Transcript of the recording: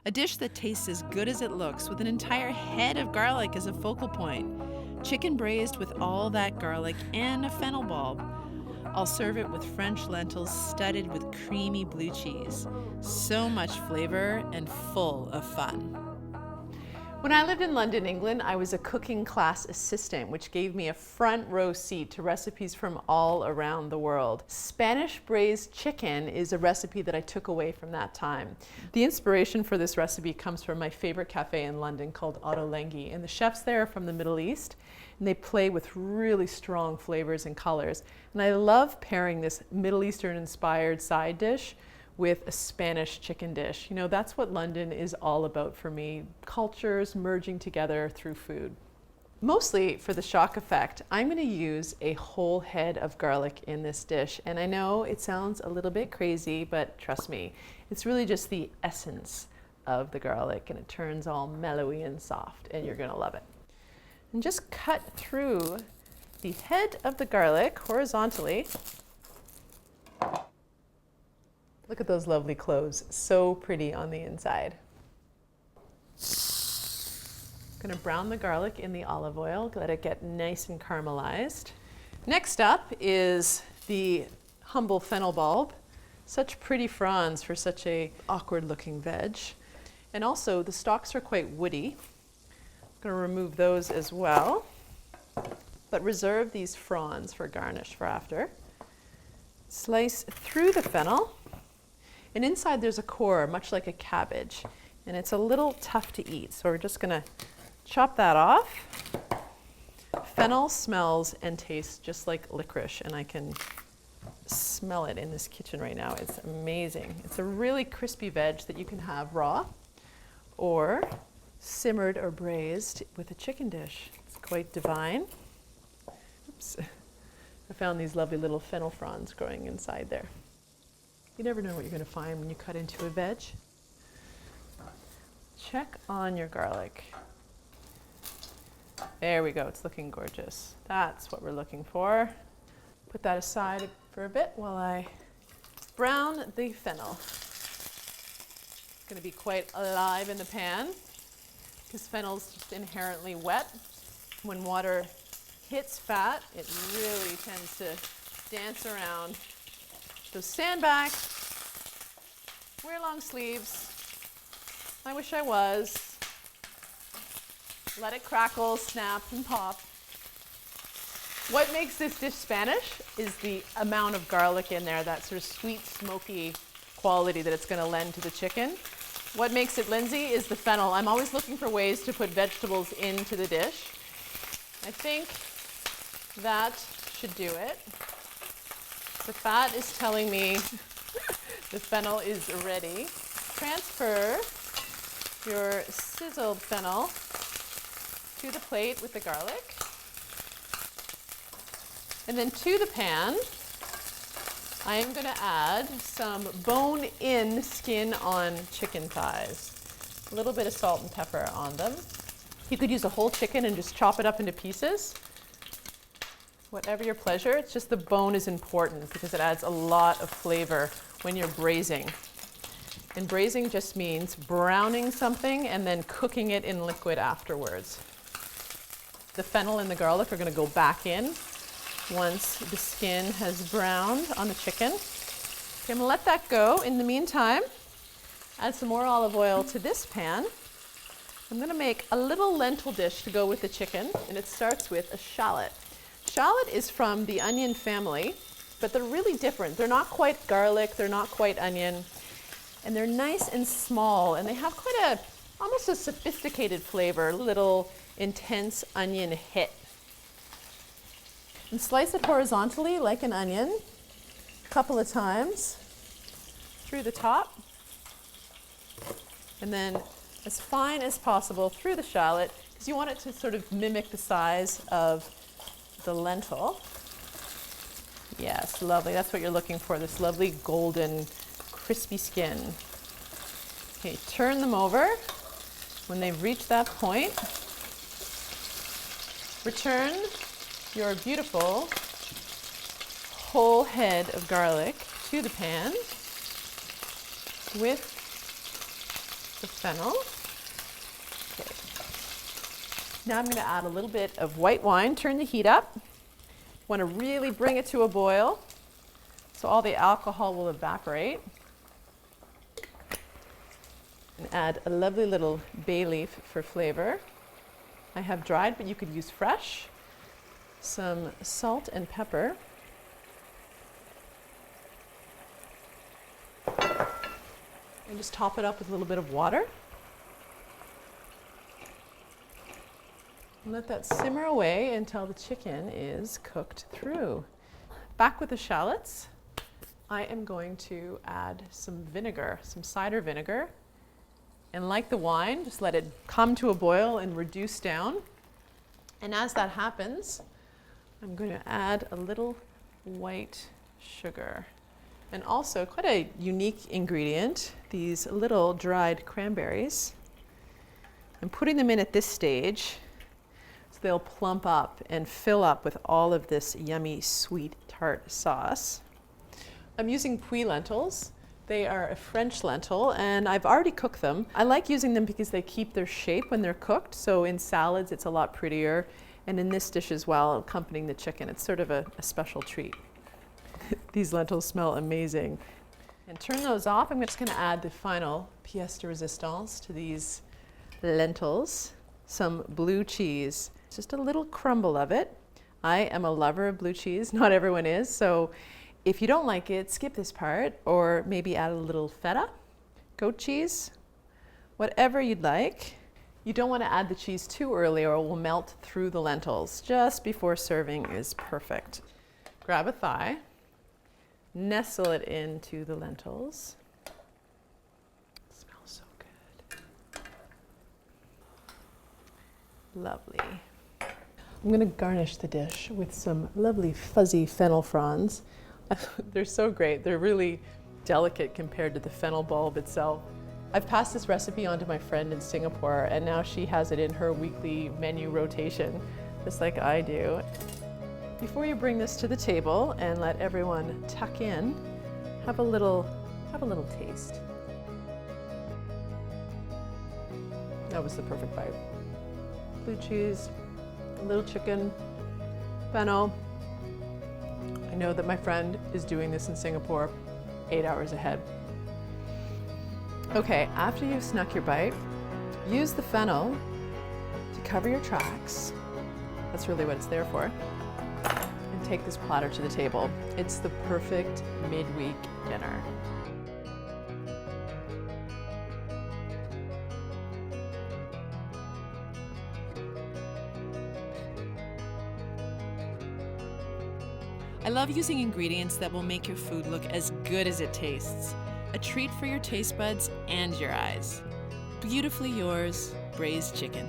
A dish that tastes as good as it looks with an entire head of garlic as a focal point. Chicken braised with all that garlic and a fennel bulb. I'll serve it with French lentils studded with creamy blue cheese. So much flavor and full of fun. When I lived in London, England, I was a cooking class assistant, which gave me a front row seat to recipes from all around the world. Spanish braised chicken is a recipe that I took away from that time. The inspiration for this recipe comes from my favorite cafe in London called Ottolenghi, and the chefs there are from the Middle East, and they play with really strong flavors and colors. And I love pairing this Middle Eastern inspired side dish with a Spanish chicken dish. You know, that's what London is all about for me, cultures merging together through food. Mostly for the shock effect, I'm going to use a whole head of garlic in this dish. And I know it sounds a little bit crazy, but trust me, it's really just the essence of the garlic, and it turns all mellowy and soft, and you're going to love it. And just cut through the head of the garlic horizontally. Look at those lovely cloves, so pretty on the inside. I'm going to brown the garlic in the olive oil, let it get nice and caramelized. Next up is the humble fennel bulb. Such pretty fronds for such a awkward looking veg. And also the stalks are quite woody. I'm going to remove those as well, but reserve these fronds for garnish for after. Slice through the fennel. And inside there's a core, much like a cabbage, and it's a little tough to eat, so we're just gonna chop that off. Fennel smells and tastes just like licorice, and I can smell it in this kitchen right now. It's amazing. It's a really crispy veg that you can have raw or simmered or braised with a chicken dish. It's quite divine. Oops. I found these lovely little fennel fronds growing inside there. You never know what you're going to find when you cut into a veg. Check on your garlic. There we go, it's looking gorgeous. That's what we're looking for. Put that aside for a bit while I brown the fennel. It's going to be quite alive in the pan because fennel's just inherently wet. When water hits fat, it really tends to dance around. So stand back, wear long sleeves. I wish I was. Let it crackle, snap, and pop. What makes this dish Spanish is the amount of garlic in there, that sort of sweet, smoky quality that it's going to lend to the chicken. What makes it Lindsay is the fennel. I'm always looking for ways to put vegetables into the dish. I think that should do it. The fat is telling me the fennel is ready. Transfer your sizzled fennel to the plate with the garlic. And then to the pan, I am going to add some bone-in, skin-on chicken thighs. A little bit of salt and pepper on them. You could use a whole chicken and just chop it up into pieces. Whatever your pleasure, it's just the bone is important because it adds a lot of flavor when you're braising. And braising just means browning something and then cooking it in liquid afterwards. The fennel and the garlic are going to go back in once the skin has browned on the chicken. Okay, I'm going to let that go. In the meantime, add some more olive oil to this pan. I'm going to make a little lentil dish to go with the chicken, and it starts with a shallot. Shallot is from the onion family, but they're really different. They're not quite garlic, they're not quite onion, and they're nice and small, and they have quite almost a sophisticated flavor, a little intense onion hit. And slice it horizontally like an onion, a couple of times through the top, and then as fine as possible through the shallot, because you want it to sort of mimic the size of the lentil. Yes, lovely. That's what you're looking for, this lovely golden, crispy skin. Okay, turn them over. When they've reached that point, return your beautiful whole head of garlic to the pan with the of fennel. Okay. Now I'm going to add a little bit of white wine. Turn the heat up. Want to really bring it to a boil so all the alcohol will evaporate. And add a lovely little bay leaf for flavor. I have dried, but you could use fresh. Some salt and pepper. And just top it up with a little bit of water. And let that simmer away until the chicken is cooked through. Back with the shallots, I am going to add some vinegar, some cider vinegar. And like the wine, just let it come to a boil and reduce down. And as that happens, I'm going to add a little white sugar. And also quite a unique ingredient, these little dried cranberries. I'm putting them in at this stage so they'll plump up and fill up with all of this yummy sweet tart sauce. I'm using puy lentils. They are a French lentil, and I've already cooked them. I like using them because they keep their shape when they're cooked, so in salads it's a lot prettier, and in this dish as well, accompanying the chicken, it's sort of a special treat. These lentils smell amazing. And turn those off. I'm just going to add the final pièce de résistance to these lentils, some blue cheese, just a little crumble of it. I am a lover of blue cheese, not everyone is, so if you don't like it, skip this part, or maybe add a little feta, goat cheese, whatever you'd like. You don't want to add the cheese too early or it will melt through the lentils. Just before serving is perfect. Grab a thigh, nestle it into the lentils. It smells so good. Lovely. I'm going to garnish the dish with some lovely fuzzy fennel fronds. They're so great. They're really delicate compared to the fennel bulb itself. I've passed this recipe on to my friend in Singapore, and now she has it in her weekly menu rotation, just like I do. Before you bring this to the table and let everyone tuck in, have a little taste. That was the perfect bite. Blue cheese, a little chicken, fennel. I know that my friend is doing this in Singapore 8 hours ahead. Okay, after you've snuck your bite, use the fennel to cover your tracks. That's really what it's there for. And take this platter to the table. It's the perfect midweek dinner. I love using ingredients that will make your food look as good as it tastes. A treat for your taste buds and your eyes. Beautifully yours, Braise Chicken.